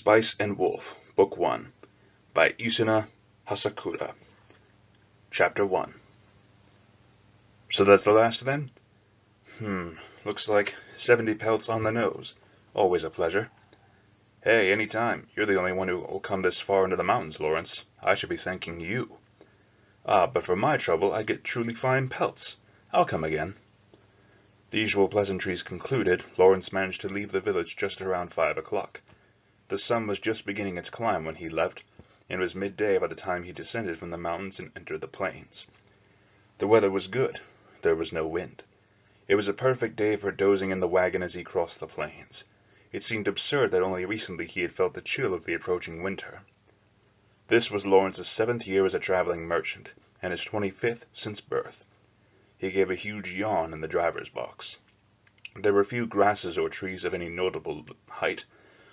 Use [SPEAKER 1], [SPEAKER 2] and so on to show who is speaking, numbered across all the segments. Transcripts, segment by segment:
[SPEAKER 1] Spice and Wolf, Book 1, by Isuna, Hasekura. Chapter 1. So that's the last then? Looks like 70 pelts on the nose. Always a pleasure. Hey, any time. You're the only one who will come this far into the mountains, Lawrence. I should be thanking you. But for my trouble, I get truly fine pelts. I'll come again. The usual pleasantries concluded, Lawrence managed to leave the village just around 5 o'clock. The sun was just beginning its climb when he left, and it was midday by the time he descended from the mountains and entered the plains. The weather was good. There was no wind. It was a perfect day for dozing in the wagon as he crossed the plains. It seemed absurd that only recently he had felt the chill of the approaching winter. This was Lawrence's 7th year as a traveling merchant, and his 25th since birth. He gave a huge yawn in the driver's box. There were few grasses or trees of any notable height,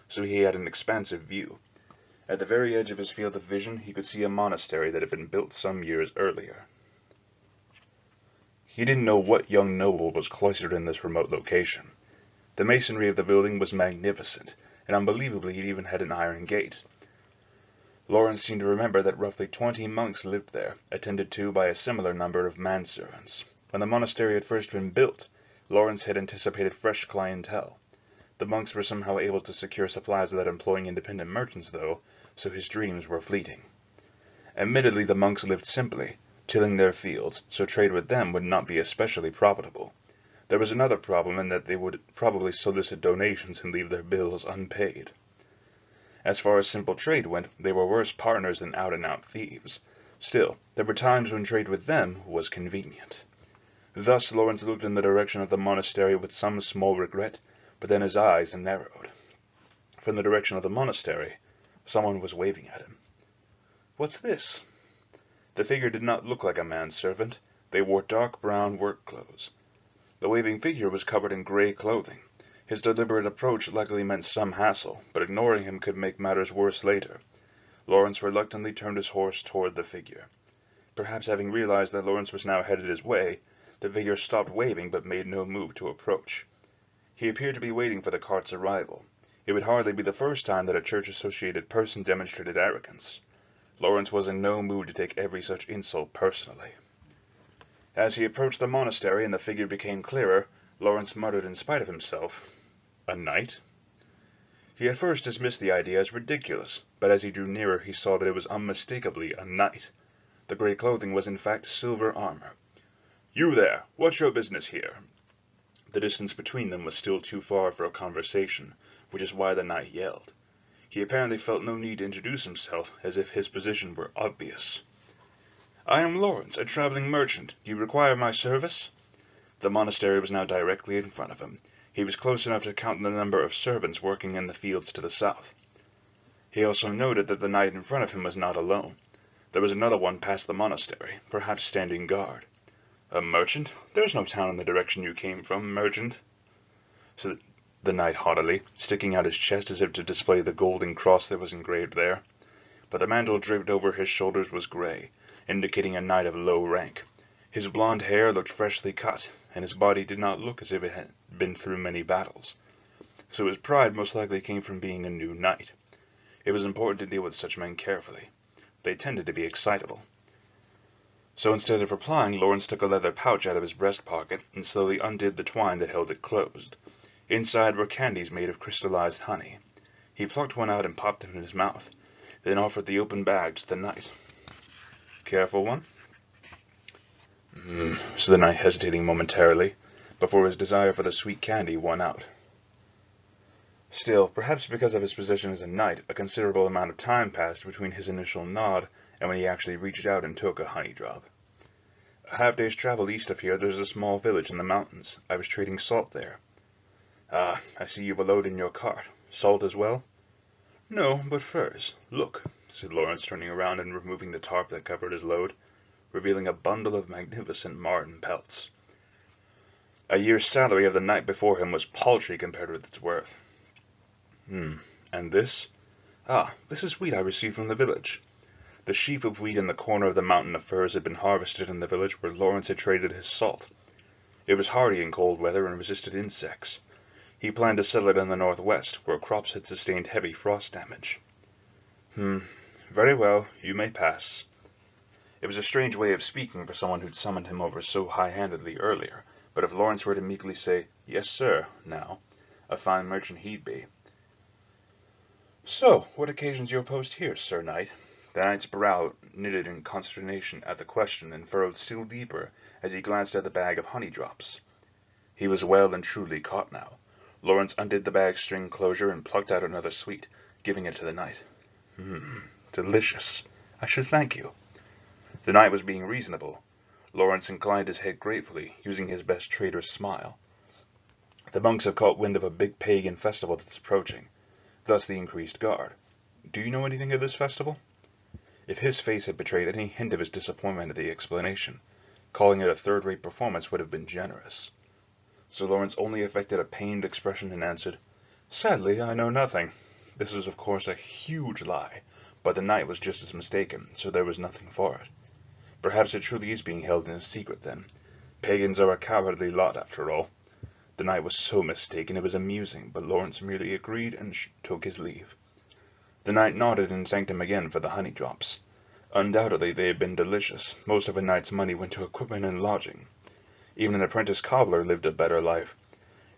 [SPEAKER 1] so he had an expansive view. At the very edge of his field of vision, he could see a monastery that had been built some years earlier. He didn't know what young noble was cloistered in this remote location. The masonry of the building was magnificent, and unbelievably it even had an iron gate. Lawrence seemed to remember that roughly 20 monks lived there, attended to by a similar number of manservants. When the monastery had first been built, Lawrence had anticipated fresh clientele. The monks were somehow able to secure supplies without employing independent merchants, though, so his dreams were fleeting. Admittedly, the monks lived simply, tilling their fields, so trade with them would not be especially profitable. There was another problem in that they would probably solicit donations and leave their bills unpaid. As far as simple trade went, they were worse partners than out-and-out thieves. Still, there were times when trade with them was convenient. Thus, Lawrence looked in the direction of the monastery with some small regret, but then his eyes narrowed. From the direction of the monastery, someone was waving at him. "What's this?" The figure did not look like a manservant. They wore dark brown work clothes. The waving figure was covered in gray clothing. His deliberate approach likely meant some hassle, but ignoring him could make matters worse later. Lawrence reluctantly turned his horse toward the figure. Perhaps having realized that Lawrence was now headed his way, the figure stopped waving but made no move to approach. He appeared to be waiting for the cart's arrival. It would hardly be the first time that a church-associated person demonstrated arrogance. Lawrence was in no mood to take every such insult personally. As he approached the monastery and the figure became clearer, Lawrence muttered in spite of himself, "A knight?" He at first dismissed the idea as ridiculous, but as he drew nearer he saw that it was unmistakably a knight. The gray clothing was in fact silver armor. "You there! What's your business here?" The distance between them was still too far for a conversation, which is why the knight yelled. He apparently felt no need to introduce himself, as if his position were obvious. "I am Lawrence, a traveling merchant. Do you require my service?" The monastery was now directly in front of him. He was close enough to count the number of servants working in the fields to the south. He also noted that the knight in front of him was not alone. There was another one past the monastery, perhaps standing guard. "A merchant? There's no town in the direction you came from, merchant," said the knight haughtily, sticking out his chest as if to display the golden cross that was engraved there. But the mantle draped over his shoulders was gray, indicating a knight of low rank. His blond hair looked freshly cut, and his body did not look as if it had been through many battles. So his pride most likely came from being a new knight. It was important to deal with such men carefully. They tended to be excitable. So instead of replying, Lawrence took a leather pouch out of his breast pocket and slowly undid the twine that held it closed. Inside were candies made of crystallized honey. He plucked one out and popped it in his mouth, then offered the open bag to the knight. "Careful one?" said the knight, hesitating momentarily, before his desire for the sweet candy won out. Still, perhaps because of his position as a knight, a considerable amount of time passed between his initial nod and when he actually reached out and took a honey drop. "A half-day's travel east of here, there's a small village in the mountains. I was trading salt there." "Ah, I see you've a load in your cart. Salt as well?" "No, but furs. Look," said Lawrence, turning around and removing the tarp that covered his load, revealing a bundle of magnificent marten pelts. A year's salary of the knight before him was paltry compared with its worth. And this? "Ah, this is wheat I received from the village." The sheaf of wheat in the corner of the mountain of furs had been harvested in the village where Lawrence had traded his salt. It was hardy in cold weather and resisted insects. He planned to settle it in the northwest, where crops had sustained heavy frost damage. Very well, you may pass. It was a strange way of speaking for someone who'd summoned him over so high-handedly earlier, but if Lawrence were to meekly say, "Yes, sir," now, a fine merchant he'd be. "So, what occasions your post here, Sir Knight?" The knight's brow knitted in consternation at the question and furrowed still deeper as he glanced at the bag of honey drops. He was well and truly caught now. Lawrence undid the bag's string closure and plucked out another sweet, giving it to the knight. Delicious. I should thank you." The knight was being reasonable. Lawrence inclined his head gratefully, using his best trader's smile. The monks have caught wind of a big pagan festival that's approaching. Thus the increased guard. Do you know anything of this festival? If his face had betrayed any hint of his disappointment at the explanation, calling it a third-rate performance would have been generous. So Lawrence only affected a pained expression and answered, "Sadly, I know nothing." This was of course a huge lie, but the knight was just as mistaken, so there was nothing for it. Perhaps it truly is being held in a secret, then. Pagans are a cowardly lot, after all. The knight was so mistaken it was amusing, but Lawrence merely agreed and took his leave. The knight nodded and thanked him again for the honey drops. Undoubtedly they had been delicious. Most of a knight's money went to equipment and lodging. Even an apprentice cobbler lived a better life.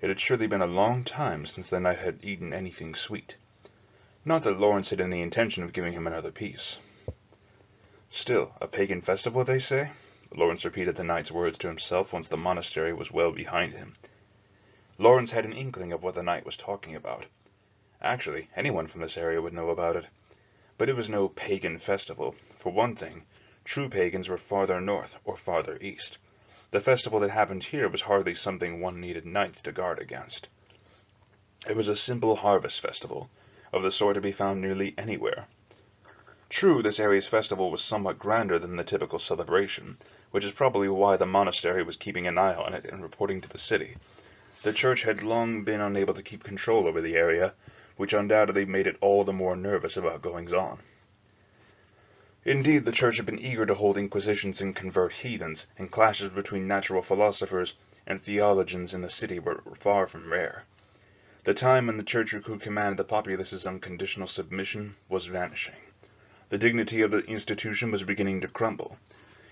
[SPEAKER 1] It had surely been a long time since the knight had eaten anything sweet. Not that Lawrence had any intention of giving him another piece. Still, a pagan festival, they say? Lawrence repeated the knight's words to himself once the monastery was well behind him. Lawrence had an inkling of what the knight was talking about. Actually, anyone from this area would know about it. But it was no pagan festival. For one thing, true pagans were farther north or farther east. The festival that happened here was hardly something one needed knights to guard against. It was a simple harvest festival, of the sort to be found nearly anywhere. True, this area's festival was somewhat grander than the typical celebration, which is probably why the monastery was keeping an eye on it and reporting to the city. The church had long been unable to keep control over the area, which undoubtedly made it all the more nervous about goings-on. Indeed, the church had been eager to hold inquisitions and convert heathens, and clashes between natural philosophers and theologians in the city were far from rare. The time when the church could command the populace's unconditional submission was vanishing. The dignity of the institution was beginning to crumble.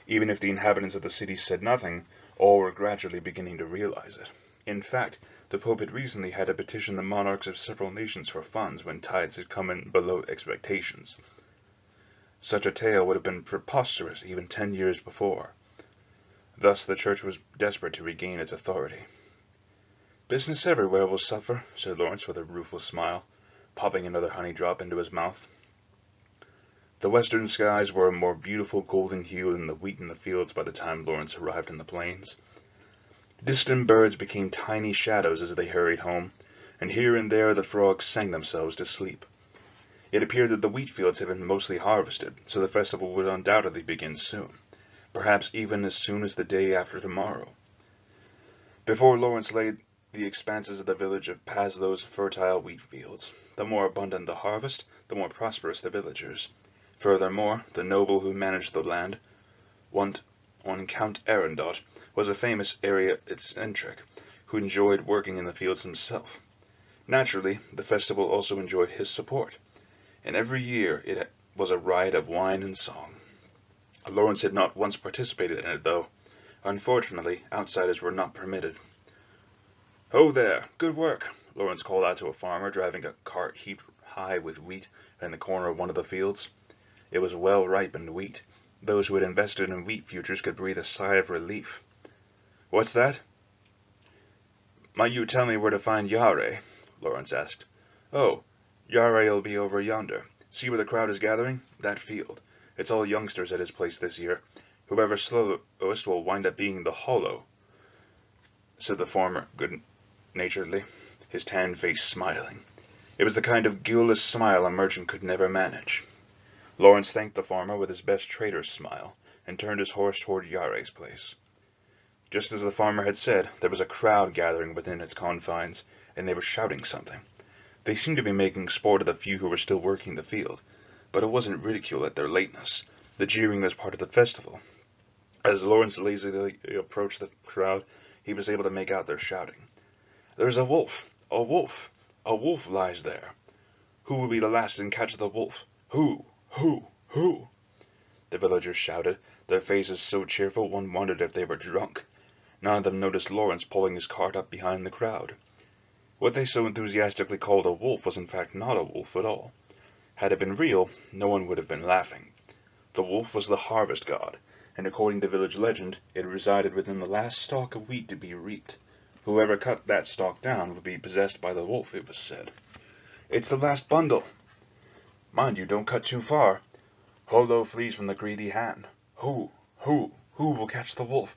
[SPEAKER 1] Even if the inhabitants of the city said nothing, all were gradually beginning to realize it. In fact, the Pope had recently had to petition the monarchs of several nations for funds when tithes had come in below expectations. Such a tale would have been preposterous even 10 years before. Thus the church was desperate to regain its authority. "Business everywhere will suffer," said Lawrence with a rueful smile, popping another honey drop into his mouth. The western skies were a more beautiful golden hue than the wheat in the fields by the time Lawrence arrived in the plains. Distant birds became tiny shadows as they hurried home, and here and there the frogs sang themselves to sleep. It appeared that the wheat fields had been mostly harvested, so the festival would undoubtedly begin soon, perhaps even as soon as the day after tomorrow. Before Lawrence laid the expanses of the village of Paslow's fertile wheat fields. The more abundant the harvest, the more prosperous the villagers. Furthermore, the noble who managed the land, one Count Arundot, was a famous area eccentric, who enjoyed working in the fields himself. Naturally, the festival also enjoyed his support, and every year it was a riot of wine and song. Lawrence had not once participated in it, though. Unfortunately, outsiders were not permitted. "Ho there, good work," Lawrence called out to a farmer driving a cart heaped high with wheat in the corner of one of the fields. It was well-ripened wheat. Those who had invested in wheat futures could breathe a sigh of relief. "What's that?" "Might you tell me where to find Yare?" Lawrence asked. "Oh, Yare'll be over yonder. See where the crowd is gathering? That field. It's all youngsters at his place this year. Whoever's slowest will wind up being the hollow," said the farmer good-naturedly, his tanned face smiling. It was the kind of guileless smile a merchant could never manage. Lawrence thanked the farmer with his best trader's smile, and turned his horse toward Yare's place. Just as the farmer had said, there was a crowd gathering within its confines, and they were shouting something. They seemed to be making sport of the few who were still working the field, but it wasn't ridicule at their lateness. The jeering was part of the festival. As Lawrence lazily approached the crowd, he was able to make out their shouting. "There's a wolf! A wolf! A wolf lies there! Who will be the last and catch the wolf? Who? Who? Who? The villagers shouted, their faces so cheerful one wondered if they were drunk. None of them noticed Lawrence pulling his cart up behind the crowd. What they so enthusiastically called a wolf was in fact not a wolf at all. Had it been real, no one would have been laughing. The wolf was the harvest god, and according to village legend, it resided within the last stalk of wheat to be reaped. Whoever cut that stalk down would be possessed by the wolf, it was said. It's the last bundle! Mind you, don't cut too far. Holo flees from the greedy hand. Who will catch the wolf?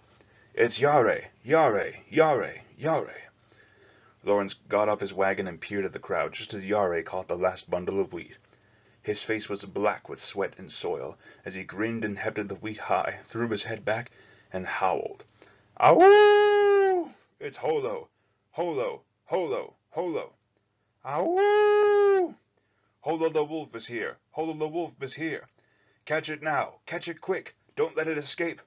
[SPEAKER 1] It's Yare, Yare, Yare, Yare. Lawrence got off his wagon and peered at the crowd just as Yare caught the last bundle of wheat. His face was black with sweat and soil as he grinned and hefted the wheat high, threw his head back, and howled. Awoo! It's Holo! Holo! Holo! Holo! Awoo! Holo the wolf is here! Holo the wolf is here! Catch it now! Catch it quick! Don't let it escape!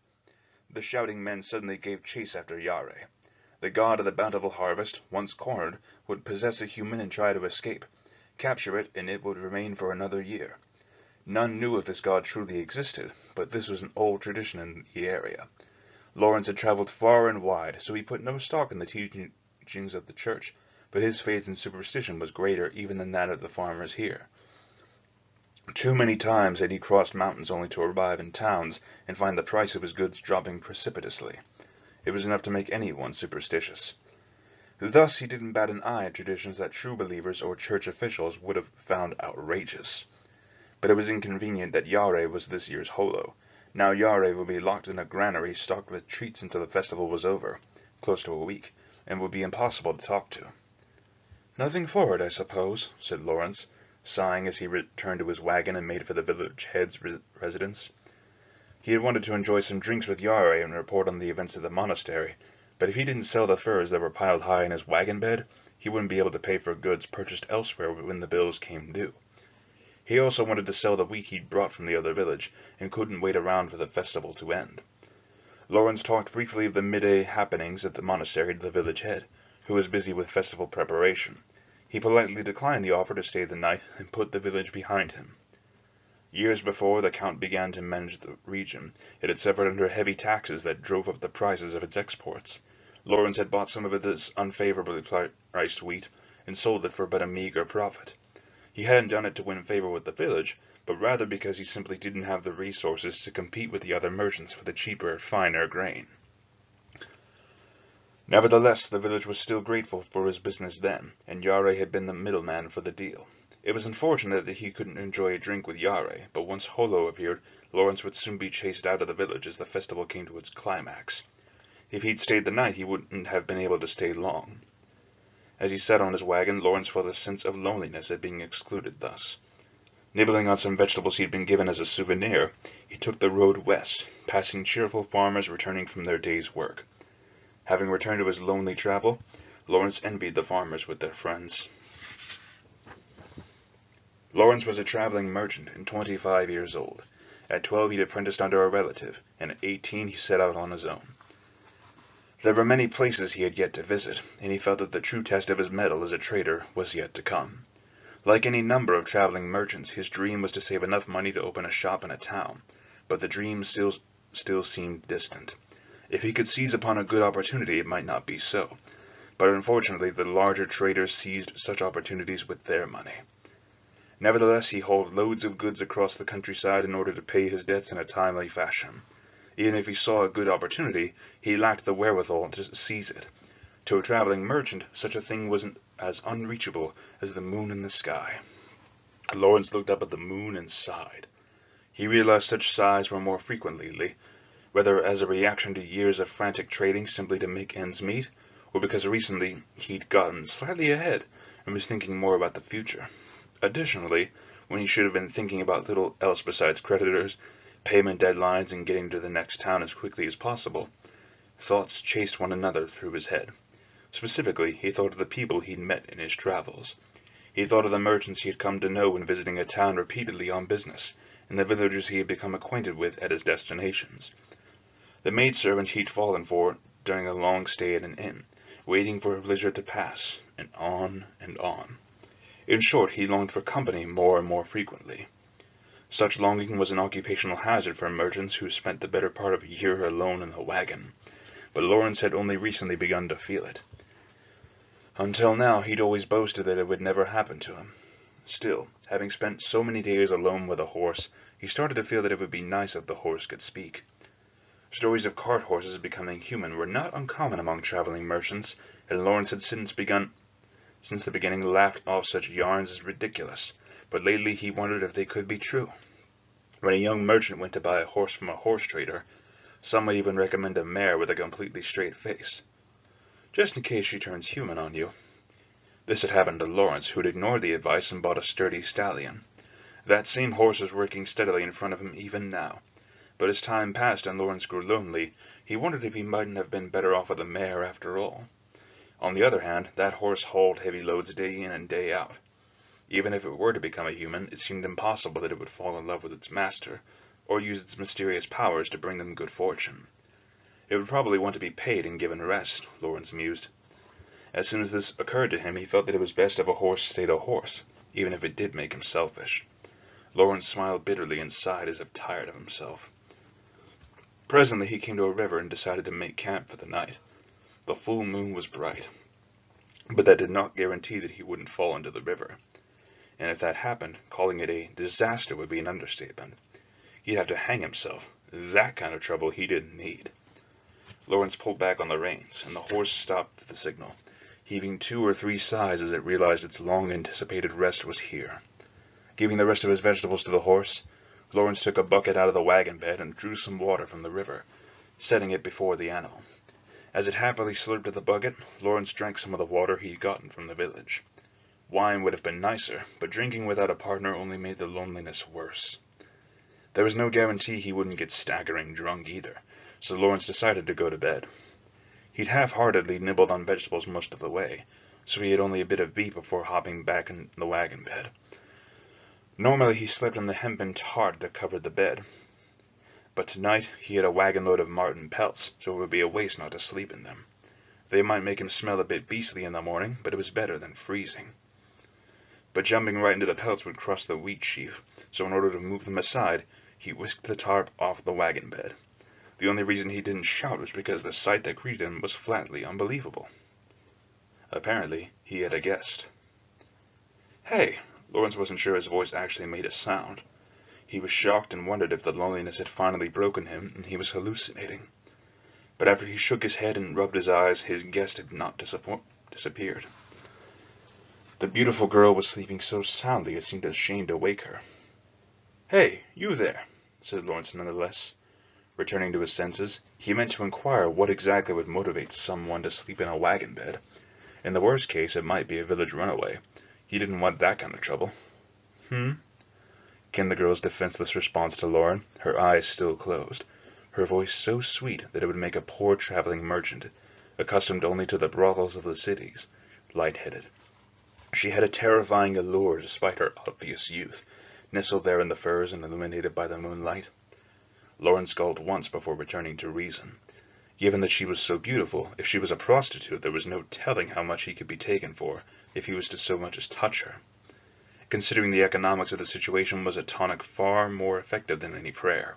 [SPEAKER 1] The shouting men suddenly gave chase after Yare. The god of the bountiful harvest, once cornered, would possess a human and try to escape. Capture it, and it would remain for another year. None knew if this god truly existed, but this was an old tradition in the area. Lawrence had traveled far and wide, so he put no stock in the teachings of the church, but his faith in superstition was greater even than that of the farmers here. Too many times had he crossed mountains only to arrive in towns and find the price of his goods dropping precipitously. It was enough to make anyone superstitious. Thus he didn't bat an eye at traditions that true believers or church officials would have found outrageous. But it was inconvenient that Yare was this year's Holo. Now Yare would be locked in a granary stocked with treats until the festival was over, close to a week, and would be impossible to talk to. Nothing for it, I suppose, said Lawrence, sighing as he returned to his wagon and made for the village head's residence. He had wanted to enjoy some drinks with Yare and report on the events of the monastery, but if he didn't sell the furs that were piled high in his wagon bed, he wouldn't be able to pay for goods purchased elsewhere when the bills came due. He also wanted to sell the wheat he'd brought from the other village, and couldn't wait around for the festival to end. Lawrence talked briefly of the midday happenings at the monastery to the village head, who was busy with festival preparation. He politely declined the offer to stay the night and put the village behind him. Years before the Count began to manage the region, it had suffered under heavy taxes that drove up the prices of its exports. Lawrence had bought some of this unfavorably priced wheat and sold it for but a meager profit. He hadn't done it to win favor with the village, but rather because he simply didn't have the resources to compete with the other merchants for the cheaper, finer grain. Nevertheless, the village was still grateful for his business then, and Yare had been the middleman for the deal. It was unfortunate that he couldn't enjoy a drink with Yare, but once Holo appeared, Lawrence would soon be chased out of the village as the festival came to its climax. If he'd stayed the night, he wouldn't have been able to stay long. As he sat on his wagon, Lawrence felt a sense of loneliness at being excluded thus. Nibbling on some vegetables he'd been given as a souvenir, he took the road west, passing cheerful farmers returning from their day's work. Having returned to his lonely travel, Lawrence envied the farmers with their friends. Lawrence was a traveling merchant and 25 years old. At 12 he'd apprenticed under a relative, and at 18 he set out on his own. There were many places he had yet to visit, and he felt that the true test of his mettle as a trader was yet to come. Like any number of traveling merchants, his dream was to save enough money to open a shop in a town, but the dream still seemed distant. If he could seize upon a good opportunity, it might not be so, but unfortunately the larger traders seized such opportunities with their money. Nevertheless, he hauled loads of goods across the countryside in order to pay his debts in a timely fashion. Even if he saw a good opportunity, he lacked the wherewithal to seize it. To a traveling merchant, such a thing wasn't as unreachable as the moon in the sky. Lawrence looked up at the moon and sighed. He realized such sighs were more frequent lately, whether as a reaction to years of frantic trading simply to make ends meet, or because recently he'd gotten slightly ahead and was thinking more about the future. Additionally, when he should have been thinking about little else besides creditors, payment deadlines, and getting to the next town as quickly as possible, thoughts chased one another through his head. Specifically, he thought of the people he'd met in his travels. He thought of the merchants he had come to know when visiting a town repeatedly on business, and the villagers he had become acquainted with at his destinations. The maidservant he'd fallen for during a long stay at an inn, waiting for a blizzard to pass, and on and on. In short, he longed for company more and more frequently. Such longing was an occupational hazard for merchants who spent the better part of a year alone in a wagon, but Lawrence had only recently begun to feel it. Until now, he'd always boasted that it would never happen to him. Still, having spent so many days alone with a horse, he started to feel that it would be nice if the horse could speak. Stories of cart horses becoming human were not uncommon among traveling merchants, and Lawrence had since the beginning laughed off such yarns as ridiculous, but lately he wondered if they could be true. When a young merchant went to buy a horse from a horse trader, some would even recommend a mare with a completely straight face, just in case she turns human on you. This had happened to Lawrence, who had ignored the advice and bought a sturdy stallion. That same horse was working steadily in front of him even now. But as time passed and Lawrence grew lonely, he wondered if he mightn't have been better off with a mare after all. On the other hand, that horse hauled heavy loads day in and day out. Even if it were to become a human, it seemed impossible that it would fall in love with its master, or use its mysterious powers to bring them good fortune. It would probably want to be paid and given rest, Lawrence mused. As soon as this occurred to him, he felt that it was best if a horse stayed a horse, even if it did make him selfish. Lawrence smiled bitterly and sighed as if tired of himself. Presently he came to a river and decided to make camp for the night. The full moon was bright, but that did not guarantee that he wouldn't fall into the river. And if that happened, calling it a disaster would be an understatement. He'd have to hang himself. That kind of trouble he didn't need. Lawrence pulled back on the reins, and the horse stopped at the signal, heaving 2 or 3 sighs as it realized its long-anticipated rest was here. Giving the rest of his vegetables to the horse, Lawrence took a bucket out of the wagon bed and drew some water from the river, setting it before the animal. As it happily slurped at the bucket, Lawrence drank some of the water he had gotten from the village. Wine would have been nicer, but drinking without a partner only made the loneliness worse. There was no guarantee he wouldn't get staggering drunk either, so Lawrence decided to go to bed. He'd half-heartedly nibbled on vegetables most of the way, so he had only a bit of beef before hopping back in the wagon bed. Normally he slept on the hempen tarp that covered the bed, but tonight he had a wagon load of marten pelts, so it would be a waste not to sleep in them. They might make him smell a bit beastly in the morning, but it was better than freezing. But jumping right into the pelts would crush the wheat sheaf, so in order to move them aside, he whisked the tarp off the wagon bed. The only reason he didn't shout was because the sight that greeted him was flatly unbelievable. Apparently, he had a guest. "Hey!" Lawrence wasn't sure his voice actually made a sound. He was shocked and wondered if the loneliness had finally broken him and he was hallucinating. But after he shook his head and rubbed his eyes, his guest had not disappeared. The beautiful girl was sleeping so soundly it seemed a shame to wake her. "Hey, you there," said Lawrence nonetheless. Returning to his senses, he meant to inquire what exactly would motivate someone to sleep in a wagon bed. In the worst case, it might be a village runaway. He didn't want that kind of trouble. Came the girl's defenseless response to Lauren, her eyes still closed, her voice so sweet that it would make a poor traveling merchant, accustomed only to the brothels of the cities, lightheaded. She had a terrifying allure despite her obvious youth, nestled there in the firs and illuminated by the moonlight. Lawrence gulped once before returning to reason. Given that she was so beautiful, if she was a prostitute, there was no telling how much he could be taken for if he was to so much as touch her. Considering the economics of the situation was a tonic far more effective than any prayer.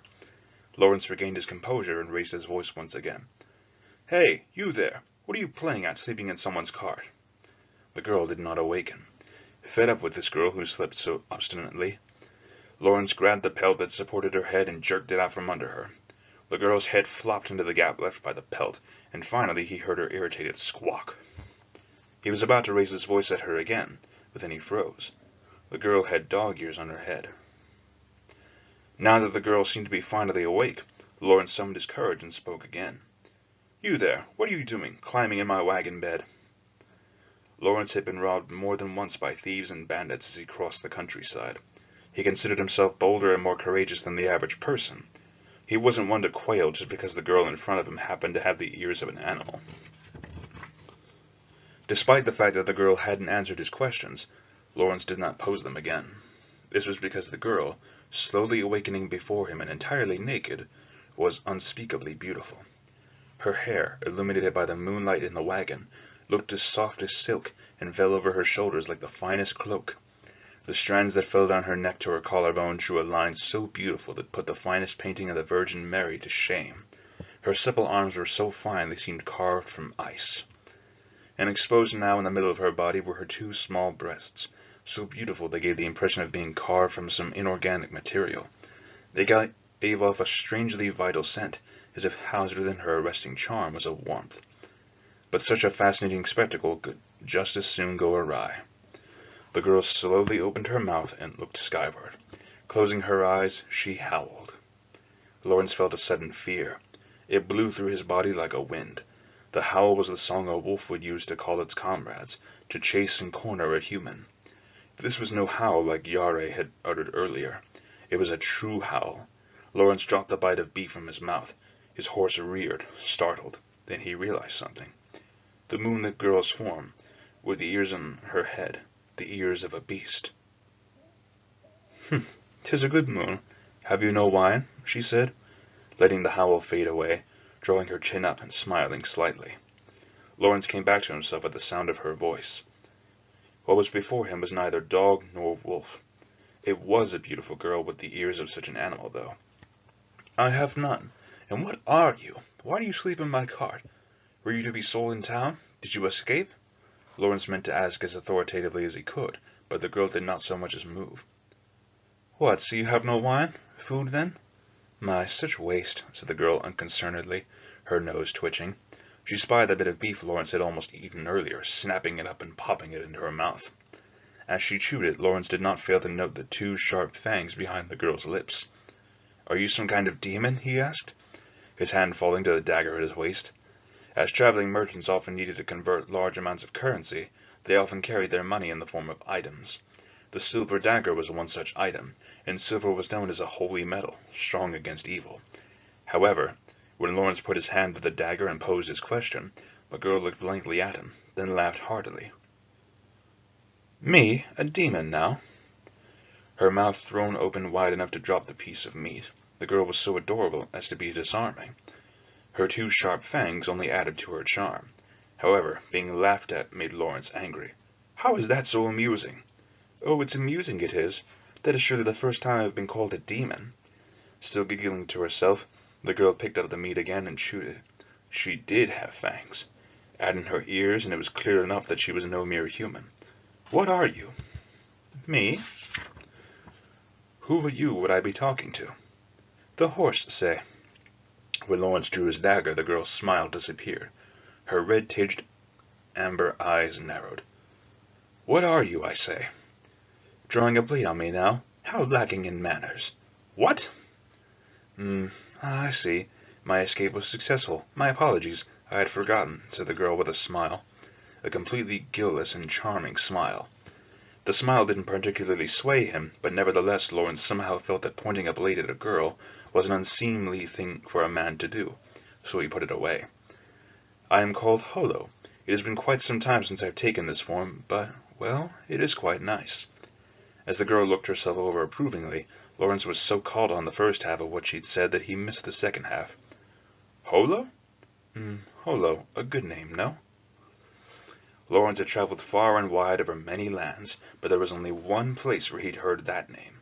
[SPEAKER 1] Lawrence regained his composure and raised his voice once again. "Hey, you there! What are you playing at sleeping in someone's cart?" The girl did not awaken. Fed up with this girl who slept so obstinately, Lawrence grabbed the pelt that supported her head and jerked it out from under her. The girl's head flopped into the gap left by the pelt, and finally he heard her irritated squawk. He was about to raise his voice at her again, but then he froze. The girl had dog ears on her head. Now that the girl seemed to be finally awake, Lawrence summoned his courage and spoke again. "You there, what are you doing, climbing in my wagon bed?" Lawrence had been robbed more than once by thieves and bandits as he crossed the countryside. He considered himself bolder and more courageous than the average person. He wasn't one to quail just because the girl in front of him happened to have the ears of an animal. Despite the fact that the girl hadn't answered his questions, Lawrence did not pose them again. This was because the girl, slowly awakening before him and entirely naked, was unspeakably beautiful. Her hair, illuminated by the moonlight in the wagon, looked as soft as silk, and fell over her shoulders like the finest cloak. The strands that fell down her neck to her collarbone drew a line so beautiful that put the finest painting of the Virgin Mary to shame. Her supple arms were so fine they seemed carved from ice. And exposed now in the middle of her body were her two small breasts, so beautiful they gave the impression of being carved from some inorganic material. They gave off a strangely vital scent, as if housed within her arresting charm was a warmth. But such a fascinating spectacle could just as soon go awry. The girl slowly opened her mouth and looked skyward. Closing her eyes, she howled. Lawrence felt a sudden fear. It blew through his body like a wind. The howl was the song a wolf would use to call its comrades, to chase and corner a human. This was no howl like Yare had uttered earlier. It was a true howl. Lawrence dropped the bite of beef from his mouth. His horse reared, startled. Then he realized something. The moonlit girl's form, with the ears on her head, the ears of a beast. 'Tis a good moon. Have you no wine?" she said, letting the howl fade away, drawing her chin up and smiling slightly. Lawrence came back to himself at the sound of her voice. What was before him was neither dog nor wolf. It was a beautiful girl with the ears of such an animal, though. "I have none. And what are you? Why do you sleep in my cart? Were you to be sold in town? Did you escape?" Lawrence meant to ask as authoritatively as he could, but the girl did not so much as move. "What, so you have no wine? Food, then?" "My, such waste," said the girl unconcernedly, her nose twitching. She spied the bit of beef Lawrence had almost eaten earlier, snapping it up and popping it into her mouth. As she chewed it, Lawrence did not fail to note the two sharp fangs behind the girl's lips. "Are you some kind of demon?" he asked, his hand falling to the dagger at his waist. As traveling merchants often needed to convert large amounts of currency, they often carried their money in the form of items. The silver dagger was one such item, and silver was known as a holy metal, strong against evil. However, when Lawrence put his hand to the dagger and posed his question, the girl looked blankly at him, then laughed heartily. "Me, a demon now?" Her mouth thrown open wide enough to drop the piece of meat, the girl was so adorable as to be disarming. Her two sharp fangs only added to her charm. However, being laughed at made Lawrence angry. "How is that so amusing?" "Oh, it's amusing, it is. That is surely the first time I have been called a demon." Still giggling to herself, the girl picked up the meat again and chewed it. She did have fangs. Add in her ears, and it was clear enough that she was no mere human. "What are you?" "Me?" "Who but you would I be talking to?" "The horse, say." When Lawrence drew his dagger, the girl's smile disappeared. Her red-tinged amber eyes narrowed. "What are you, I say?" "Drawing a blade on me now? How lacking in manners!" "What?" I see. My escape was successful. My apologies. I had forgotten," said the girl with a smile. A completely guileless and charming smile. The smile didn't particularly sway him, but nevertheless Lawrence somehow felt that pointing a blade at a girl was an unseemly thing for a man to do, so he put it away. "I am called Holo. It has been quite some time since I've taken this form, but, well, it is quite nice." As the girl looked herself over approvingly, Lawrence was so caught on the first half of what she'd said that he missed the second half. "Holo?" Holo. A good name, no?" Lawrence had traveled far and wide over many lands, but there was only one place where he'd heard that name.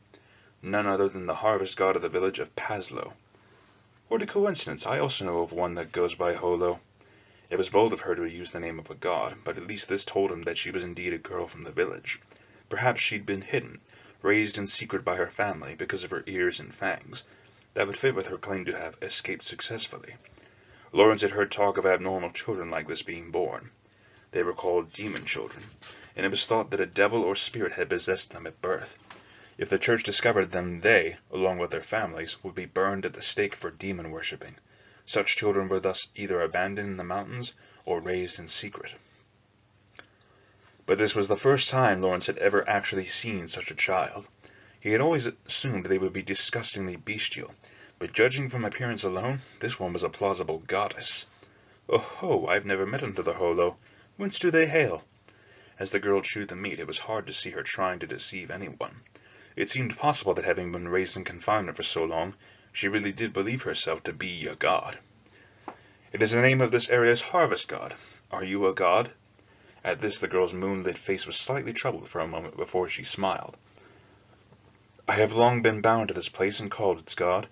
[SPEAKER 1] None other than the harvest god of the village of Paslo. What a coincidence, I also know of one that goes by Holo. It was bold of her to use the name of a god, but at least this told him that she was indeed a girl from the village. Perhaps she'd been hidden, raised in secret by her family because of her ears and fangs. That would fit with her claim to have escaped successfully. Lawrence had heard talk of abnormal children like this being born. They were called demon children, and it was thought that a devil or spirit had possessed them at birth. If the church discovered them, they, along with their families, would be burned at the stake for demon worshipping. Such children were thus either abandoned in the mountains or raised in secret. But this was the first time Lawrence had ever actually seen such a child. He had always assumed they would be disgustingly bestial, but judging from appearance alone, this one was a plausible goddess. "Oh-ho, I've never met unto the Holo. Whence do they hail?" As the girl chewed the meat, it was hard to see her trying to deceive anyone. It seemed possible that having been raised in confinement for so long, she really did believe herself to be a god. "It is the name of this area's harvest god. Are you a god?" At this, the girl's moonlit face was slightly troubled for a moment before she smiled. I have long been bound to this place and called its god,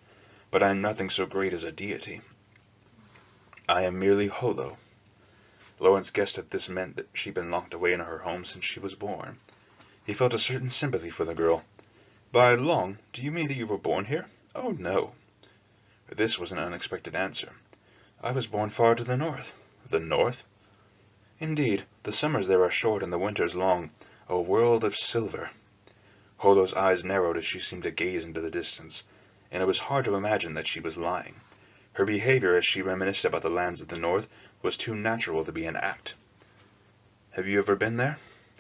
[SPEAKER 1] but I am nothing so great as a deity. I am merely Holo. Lawrence guessed that this meant that she'd been locked away in her home since she was born. He felt a certain sympathy for the girl. By long, do you mean that you were born here? Oh, no. This was an unexpected answer. I was born far to the north. The north? Indeed, the summers there are short and the winters long. A world of silver. Holo's eyes narrowed as she seemed to gaze into the distance, and it was hard to imagine that she was lying. Her behavior as she reminisced about the lands of the north was too natural to be an act. Have you ever been there?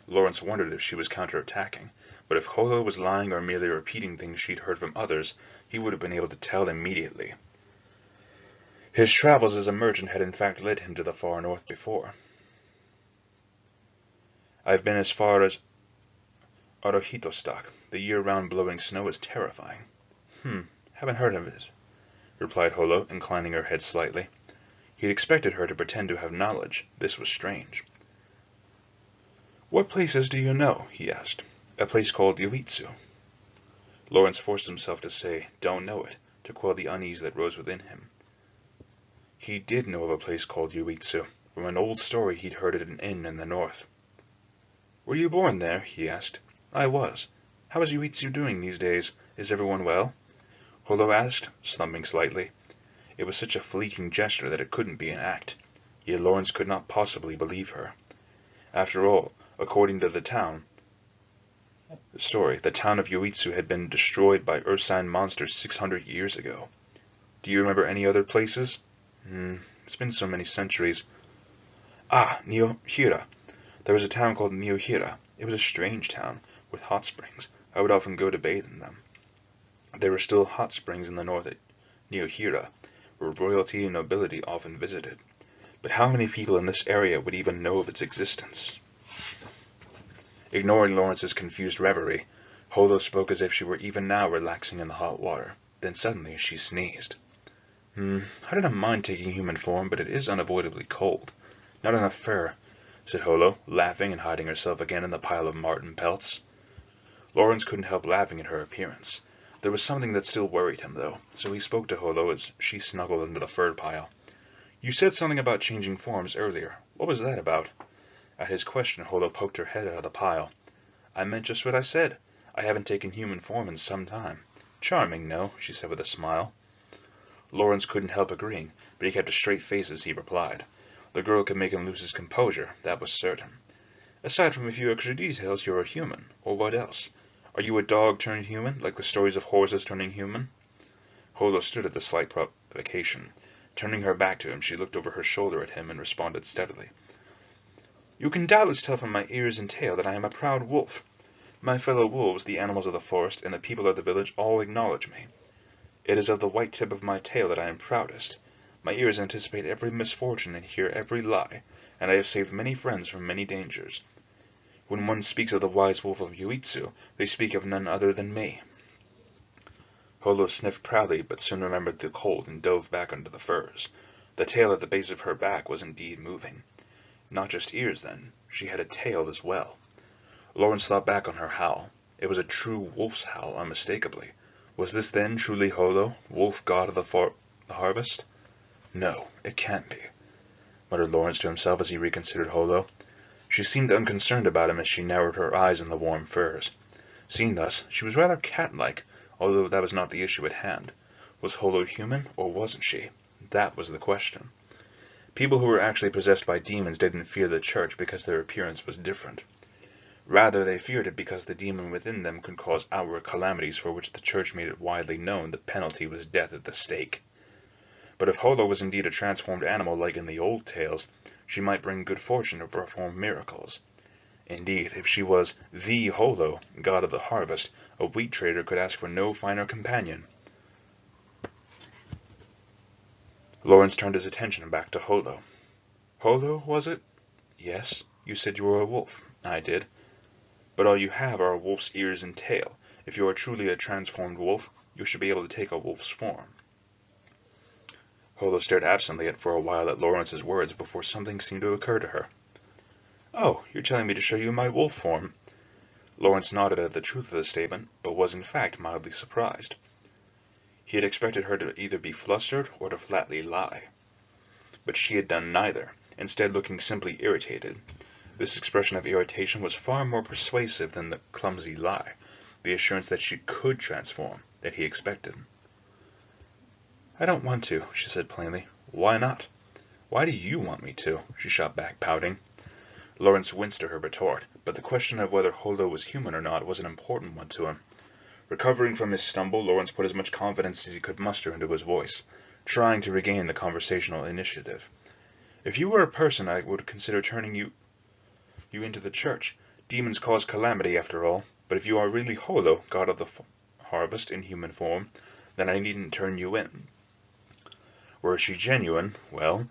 [SPEAKER 1] Lawrence wondered if she was counterattacking, but if Holo was lying or merely repeating things she'd heard from others, he would have been able to tell immediately. His travels as a merchant had in fact led him to the far north before. I've been as far as Arohitostak. The year-round blowing snow is terrifying. Haven't heard of it, replied Holo, inclining her head slightly. He'd expected her to pretend to have knowledge. This was strange. What places do you know? He asked. A place called Yoitsu. Lawrence forced himself to say, don't know it, to quell the unease that rose within him. He did know of a place called Yoitsu. From an old story he'd heard at an inn in the north. Were you born there? He asked. I was. How is Yoitsu doing these days? Is everyone well? Holo asked, slumping slightly. It was such a fleeting gesture that it couldn't be an act. Yet Lawrence could not possibly believe her. After all, according to the town of Yoitsu had been destroyed by ursine monsters 600 years ago. Do you remember any other places? It's been so many centuries. Ah, Niohira. There was a town called Niohira. It was a strange town, with hot springs. I would often go to bathe in them. There were still hot springs in the north at Niohira, where royalty and nobility often visited. But how many people in this area would even know of its existence? Ignoring Lawrence's confused reverie, Holo spoke as if she were even now relaxing in the hot water. Then suddenly she sneezed. I don't mind taking human form, but it is unavoidably cold. Not enough fur, said Holo, laughing and hiding herself again in the pile of marten pelts. Lawrence couldn't help laughing at her appearance. There was something that still worried him, though, so he spoke to Holo as she snuggled into the fur pile. You said something about changing forms earlier. What was that about? At his question, Holo poked her head out of the pile. I meant just what I said. I haven't taken human form in some time. Charming, no? She said with a smile. Lawrence couldn't help agreeing, but he kept a straight face as he replied. The girl could make him lose his composure, that was certain. Aside from a few extra details, you're a human. Or what else? Are you a dog turned human, like the stories of horses turning human? Holo stood at the slight provocation. Turning her back to him, she looked over her shoulder at him and responded steadily. You can doubtless tell from my ears and tail that I am a proud wolf. My fellow wolves, the animals of the forest, and the people of the village all acknowledge me. It is of the white tip of my tail that I am proudest. My ears anticipate every misfortune and hear every lie, and I have saved many friends from many dangers. When one speaks of the wise wolf of Yoitsu, they speak of none other than me. Holo sniffed proudly, but soon remembered the cold and dove back under the furs. The tail at the base of her back was indeed moving. Not just ears, then. She had a tail as well. Lawrence thought back on her howl. It was a true wolf's howl, unmistakably. Was this then truly Holo, wolf god of the harvest? No, it can't be, muttered Lawrence to himself as he reconsidered Holo. She seemed unconcerned about him as she narrowed her eyes in the warm furs. Seen thus, she was rather cat-like, although that was not the issue at hand. Was Holo human, or wasn't she? That was the question. People who were actually possessed by demons didn't fear the church because their appearance was different. Rather, they feared it because the demon within them could cause outward calamities for which the church made it widely known the penalty was death at the stake. But if Holo was indeed a transformed animal like in the old tales, she might bring good fortune or perform miracles. Indeed, if she was the Holo, god of the harvest, a wheat trader could ask for no finer companion. Lawrence turned his attention back to Holo. Holo, was it? Yes, you said you were a wolf. I did. But all you have are a wolf's ears and tail. If you are truly a transformed wolf, you should be able to take a wolf's form. Holo stared absently for a while at Lawrence's words before something seemed to occur to her. Oh, you're telling me to show you my wolf form. Lawrence nodded at the truth of the statement, but was in fact mildly surprised. He had expected her to either be flustered or to flatly lie. But she had done neither, instead looking simply irritated. This expression of irritation was far more persuasive than the clumsy lie, the assurance that she could transform, that he expected. I don't want to, she said plainly. Why not? Why do you want me to? She shot back, pouting. Lawrence winced at her retort, but the question of whether Holo was human or not was an important one to him. Recovering from his stumble, Lawrence put as much confidence as he could muster into his voice, trying to regain the conversational initiative. If you were a person, I would consider turning you into the church. Demons cause calamity, after all. But if you are really Holo, god of the harvest, in human form, then I needn't turn you in. Were she genuine, well,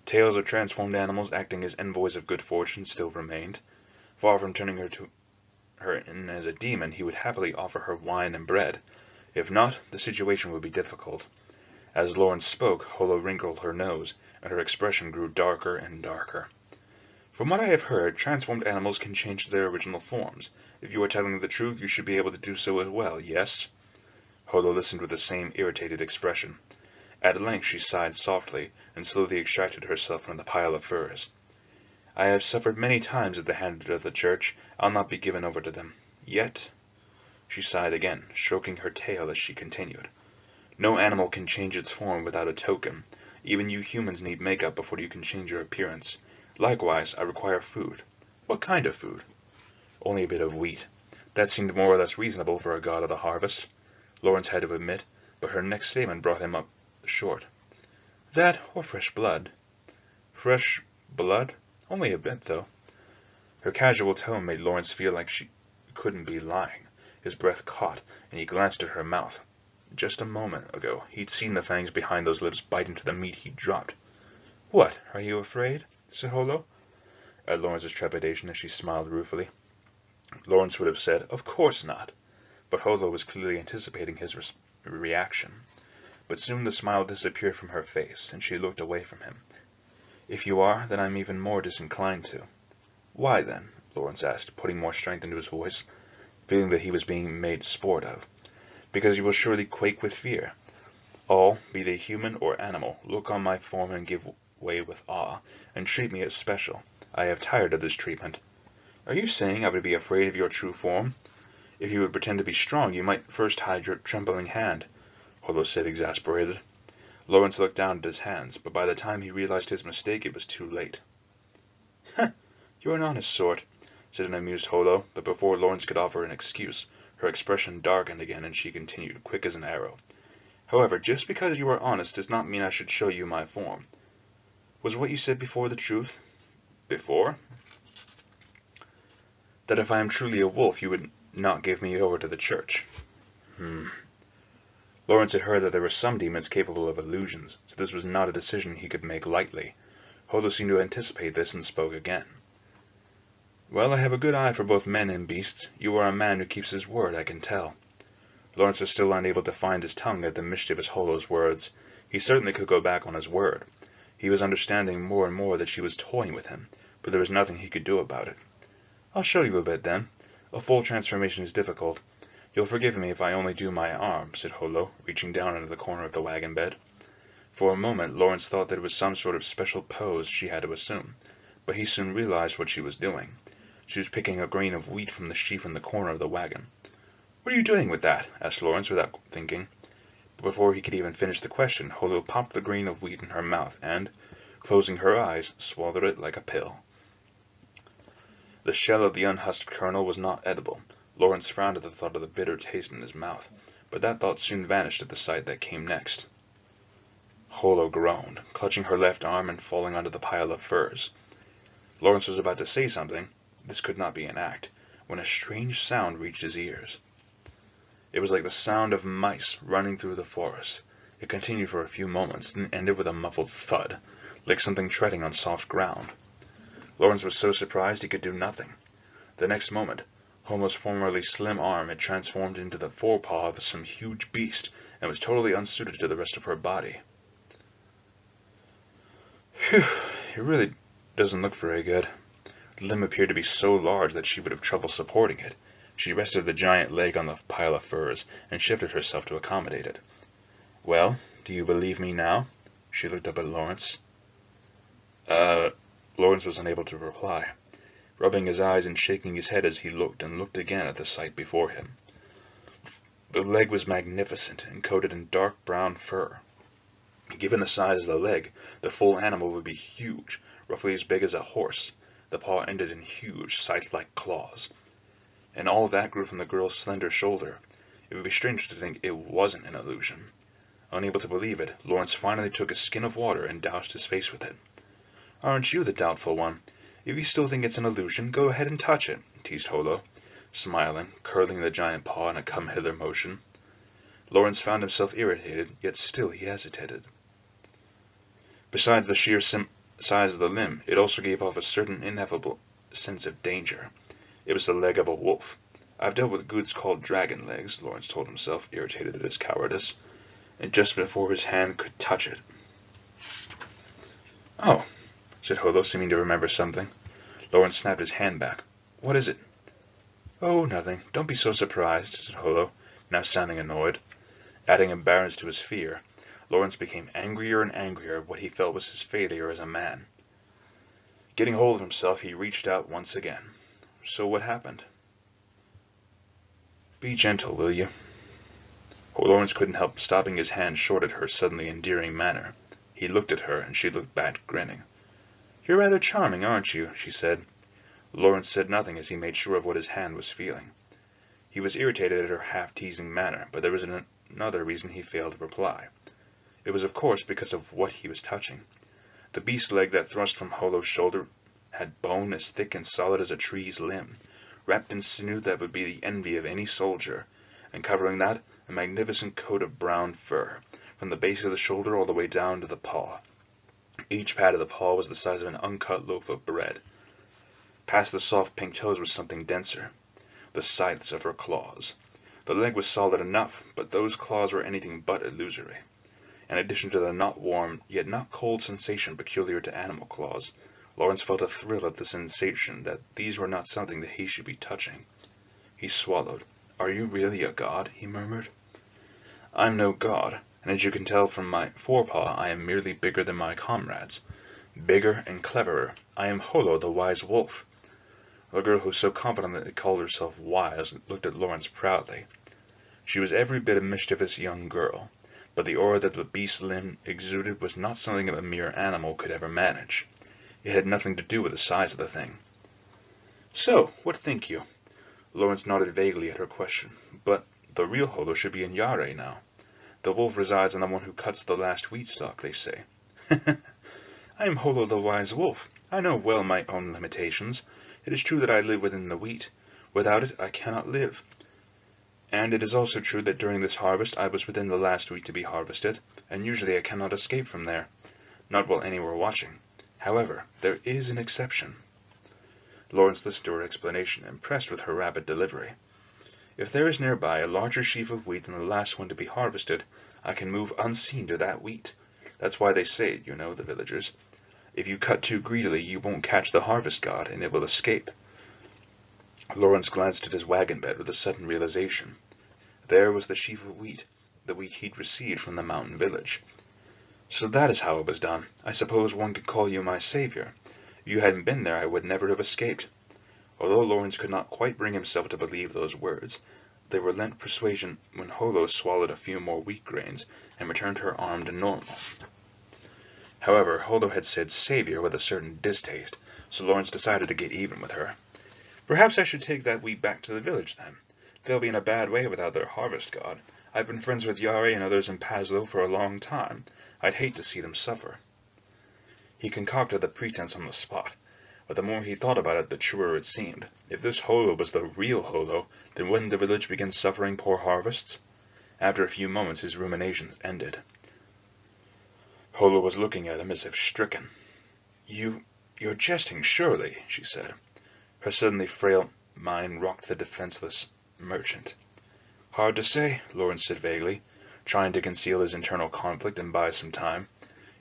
[SPEAKER 1] tales of transformed animals acting as envoys of good fortune still remained. Far from turning her in as a demon, he would happily offer her wine and bread. If not, the situation would be difficult. As Lawrence spoke, Holo wrinkled her nose, and her expression grew darker and darker. From what I have heard, transformed animals can change their original forms. If you are telling the truth, you should be able to do so as well, yes? Holo listened with the same irritated expression. At length she sighed softly, and slowly extracted herself from the pile of furs. I have suffered many times at the hand of the church. I'll not be given over to them. Yet, she sighed again, stroking her tail as she continued. No animal can change its form without a token. Even you humans need makeup before you can change your appearance. Likewise, I require food. What kind of food? Only a bit of wheat. That seemed more or less reasonable for a god of the harvest, Lawrence had to admit, but her next statement brought him up short. That, or fresh blood. Fresh blood? Only a bit, though. Her casual tone made Lawrence feel like she couldn't be lying. His breath caught, and he glanced at her mouth. Just a moment ago, he'd seen the fangs behind those lips bite into the meat he'd dropped. What, are you afraid? Said Holo, at Lawrence's trepidation as she smiled ruefully. Lawrence would have said, of course not, but Holo was clearly anticipating his reaction. But soon the smile disappeared from her face, and she looked away from him. If you are, then I'm even more disinclined to. Why, then? Lawrence asked, putting more strength into his voice, feeling that he was being made sport of. Because you will surely quake with fear. All, be they human or animal, look on my form and give way with awe, and treat me as special. I have tired of this treatment. Are you saying I would be afraid of your true form? If you would pretend to be strong, you might first hide your trembling hand, Holo said, exasperated. Lawrence looked down at his hands, but by the time he realized his mistake, it was too late. You're an honest sort, said an amused Holo, but before Lawrence could offer an excuse, her expression darkened again, and she continued, quick as an arrow. However, just because you are honest does not mean I should show you my form. Was what you said before the truth? Before? That if I am truly a wolf, you would not give me over to the church. Lawrence had heard that there were some demons capable of illusions, so this was not a decision he could make lightly. Holo seemed to anticipate this and spoke again. Well, I have a good eye for both men and beasts. You are a man who keeps his word, I can tell. Lawrence was still unable to find his tongue at the mischievous Holo's words. He certainly could go back on his word. He was understanding more and more that she was toying with him, but there was nothing he could do about it. I'll show you a bit, then. A full transformation is difficult. You'll forgive me if I only do my arm, said Holo, reaching down into the corner of the wagon bed. For a moment, Lawrence thought that it was some sort of special pose she had to assume, but he soon realized what she was doing. She was picking a grain of wheat from the sheaf in the corner of the wagon. What are you doing with that? Asked Lawrence without thinking. But before he could even finish the question, Holo popped the grain of wheat in her mouth and, closing her eyes, swallowed it like a pill. The shell of the unhusked kernel was not edible. Lawrence frowned at the thought of the bitter taste in his mouth, but that thought soon vanished at the sight that came next. Holo groaned, clutching her left arm and falling onto the pile of furs. Lawrence was about to say something. This could not be an act, when a strange sound reached his ears. It was like the sound of mice running through the forest. It continued for a few moments, then ended with a muffled thud, like something treading on soft ground. Lawrence was so surprised he could do nothing. The next moment, Holo's formerly slim arm had transformed into the forepaw of some huge beast, and was totally unsuited to the rest of her body. Phew, it really doesn't look very good. The limb appeared to be so large that she would have trouble supporting it. She rested the giant leg on the pile of furs and shifted herself to accommodate it. "Well, do you believe me now?" She looked up at Lawrence. Lawrence was unable to reply, rubbing his eyes and shaking his head as he looked and looked again at the sight before him. The leg was magnificent and coated in dark brown fur. Given the size of the leg, the full animal would be huge, roughly as big as a horse. The paw ended in huge, scythe-like claws. And all that grew from the girl's slender shoulder. It would be strange to think it wasn't an illusion. Unable to believe it, Lawrence finally took a skin of water and doused his face with it. "Aren't you the doubtful one? If you still think it's an illusion, go ahead and touch it," teased Holo, smiling, curling the giant paw in a come-hither motion. Lawrence found himself irritated, yet still he hesitated. Besides the sheer size of the limb, it also gave off a certain ineffable sense of danger. It was the leg of a wolf. "I've dealt with goods called dragon legs," Lawrence told himself, irritated at his cowardice, and just before his hand could touch it. "Oh," said Holo, seeming to remember something. Lawrence snapped his hand back. "What is it?" "Oh, nothing. Don't be so surprised," said Holo, now sounding annoyed. Adding embarrassment to his fear, Lawrence became angrier and angrier at what he felt was his failure as a man. Getting hold of himself, he reached out once again. "So what happened?" "Be gentle, will you?" Lawrence couldn't help stopping his hand short at her suddenly endearing manner. He looked at her, and she looked back, grinning. "You're rather charming, aren't you?" she said. Lawrence said nothing as he made sure of what his hand was feeling. He was irritated at her half-teasing manner, but there was another reason he failed to reply. It was, of course, because of what he was touching. The beast leg that thrust from Holo's shoulder had bone as thick and solid as a tree's limb, wrapped in sinew that would be the envy of any soldier, and covering that, a magnificent coat of brown fur, from the base of the shoulder all the way down to the paw. Each pad of the paw was the size of an uncut loaf of bread. Past the soft pink toes was something denser, the scythes of her claws. The leg was solid enough, but those claws were anything but illusory. In addition to the not warm, yet not cold sensation peculiar to animal claws, Lawrence felt a thrill at the sensation that these were not something that he should be touching. He swallowed. "Are you really a god?" he murmured. "I'm no god, and as you can tell from my forepaw, I am merely bigger than my comrades. Bigger and cleverer. I am Holo, the wise wolf." The girl who so confidently called herself wise looked at Lawrence proudly. She was every bit a mischievous young girl, but the aura that the beast's limb exuded was not something a mere animal could ever manage. It had nothing to do with the size of the thing. "So, what think you?" Lawrence nodded vaguely at her question. "But the real Holo should be in Yare now. The wolf resides on the one who cuts the last wheat stalk, they say." "I am Holo the wise wolf. I know well my own limitations. It is true that I live within the wheat. Without it, I cannot live. And it is also true that during this harvest I was within the last wheat to be harvested, and usually I cannot escape from there. Not while any were watching. However, there is an exception." Lawrence listened to her explanation, impressed with her rapid delivery. "If there is nearby a larger sheaf of wheat than the last one to be harvested, I can move unseen to that wheat. That's why they say it, you know, the villagers. If you cut too greedily, you won't catch the harvest god, and it will escape." Lawrence glanced at his wagon bed with a sudden realization. There was the sheaf of wheat, the wheat he'd received from the mountain village. "So that is how it was done. I suppose one could call you my savior. If you hadn't been there, I would never have escaped." Although Lawrence could not quite bring himself to believe those words, they were lent persuasion when Holo swallowed a few more wheat grains and returned her arm to normal. However, Holo had said savior with a certain distaste, so Lawrence decided to get even with her. "Perhaps I should take that wheat back to the village, then. They'll be in a bad way without their harvest god. I've been friends with Yare and others in Pazlo for a long time. I'd hate to see them suffer." He concocted the pretense on the spot, but the more he thought about it, the truer it seemed. If this Holo was the real Holo, then wouldn't the village begin suffering poor harvests? After a few moments, his ruminations ended. Holo was looking at him as if stricken. You're jesting, surely," she said. Her suddenly frail mind rocked the defenseless merchant. "Hard to say," Lawrence said vaguely, trying to conceal his internal conflict and buy some time.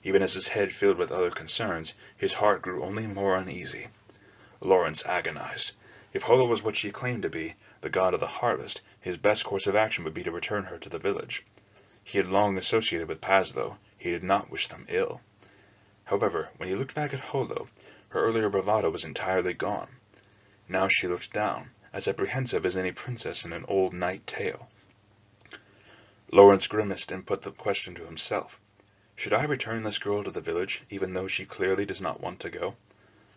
[SPEAKER 1] Even as his head filled with other concerns, his heart grew only more uneasy. Lawrence agonized. If Holo was what she claimed to be, the god of the harvest, his best course of action would be to return her to the village. He had long associated with Pazlo. He did not wish them ill. However, when he looked back at Holo, her earlier bravado was entirely gone. Now she looked down, as apprehensive as any princess in an old knight tale. Lawrence grimaced and put the question to himself. Should I return this girl to the village, even though she clearly does not want to go?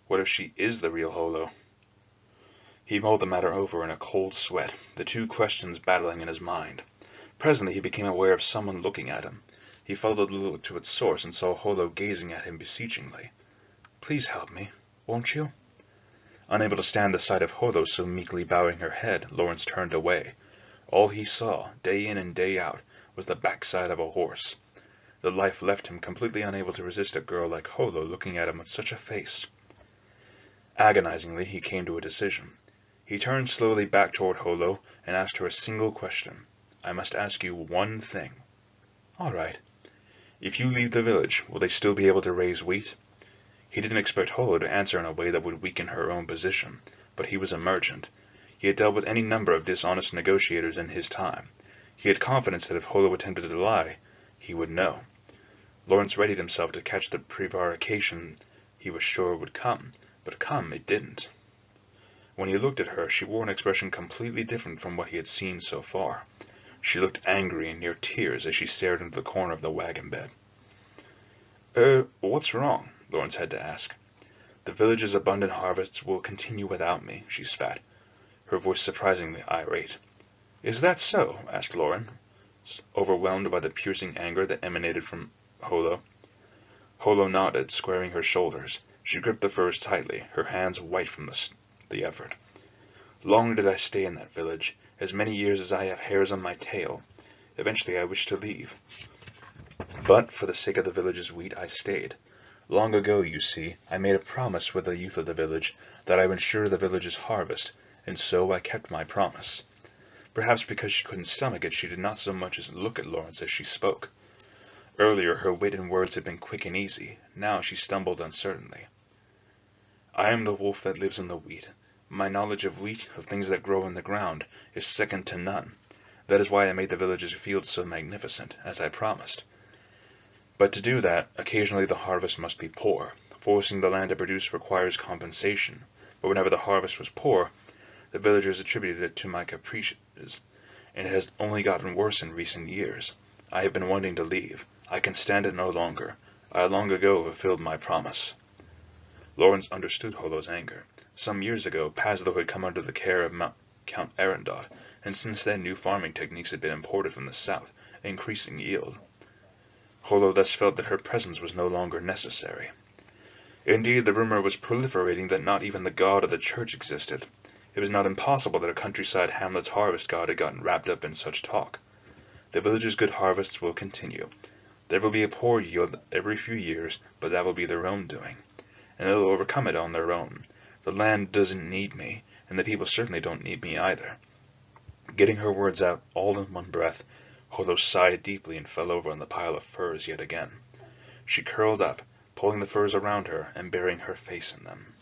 [SPEAKER 1] What if she is the real Holo? He mulled the matter over in a cold sweat, the two questions battling in his mind. Presently he became aware of someone looking at him. He followed the look to its source and saw Holo gazing at him beseechingly. "Please help me, won't you?" Unable to stand the sight of Holo so meekly bowing her head, Lawrence turned away. All he saw, day in and day out, was the backside of a horse. The life left him completely unable to resist a girl like Holo looking at him with such a face. Agonizingly, he came to a decision. He turned slowly back toward Holo and asked her a single question. "I must ask you one thing." "All right." "If you leave the village, will they still be able to raise wheat?" He didn't expect Holo to answer in a way that would weaken her own position, but he was a merchant. He had dealt with any number of dishonest negotiators in his time. He had confidence that if Holo attempted to lie, he would know. Lawrence readied himself to catch the prevarication he was sure would come, but come it didn't. When he looked at her, she wore an expression completely different from what he had seen so far. She looked angry and near tears as she stared into the corner of the wagon bed. What's wrong?" Lawrence had to ask. "The village's abundant harvests will continue without me," she spat, her voice surprisingly irate. "Is that so?" asked Lawrence, overwhelmed by the piercing anger that emanated from Holo. Holo nodded, squaring her shoulders. She gripped the furs tightly, her hands white from the effort. "Long did I stay in that village, as many years as I have hairs on my tail. Eventually I wished to leave. But for the sake of the village's wheat I stayed. Long ago, you see, I made a promise with the youth of the village that I would ensure the village's harvest, and so I kept my promise." Perhaps because she couldn't stomach it, she did not so much as look at Lawrence as she spoke. Earlier her wit and words had been quick and easy. Now she stumbled uncertainly. "I am the wolf that lives in the wheat. My knowledge of wheat, of things that grow in the ground, is second to none. That is why I made the village's fields so magnificent, as I promised. But to do that, occasionally the harvest must be poor. Forcing the land to produce requires compensation. But whenever the harvest was poor, the villagers attributed it to my caprices, and it has only gotten worse in recent years. I have been wanting to leave. I can stand it no longer. I long ago fulfilled my promise." Lawrence understood Holo's anger. Some years ago, Pazlo had come under the care of Count Arundel, and since then new farming techniques had been imported from the south, increasing yield. Holo thus felt that her presence was no longer necessary. Indeed, the rumor was proliferating that not even the god of the church existed. It was not impossible that a countryside hamlet's harvest god had gotten wrapped up in such talk. The village's good harvests will continue. There will be a poor yield every few years, but that will be their own doing. And they'll overcome it on their own. The land doesn't need me, and the people certainly don't need me either. Getting her words out all in one breath, Holo sighed deeply and fell over on the pile of furs yet again. She curled up, pulling the furs around her and burying her face in them.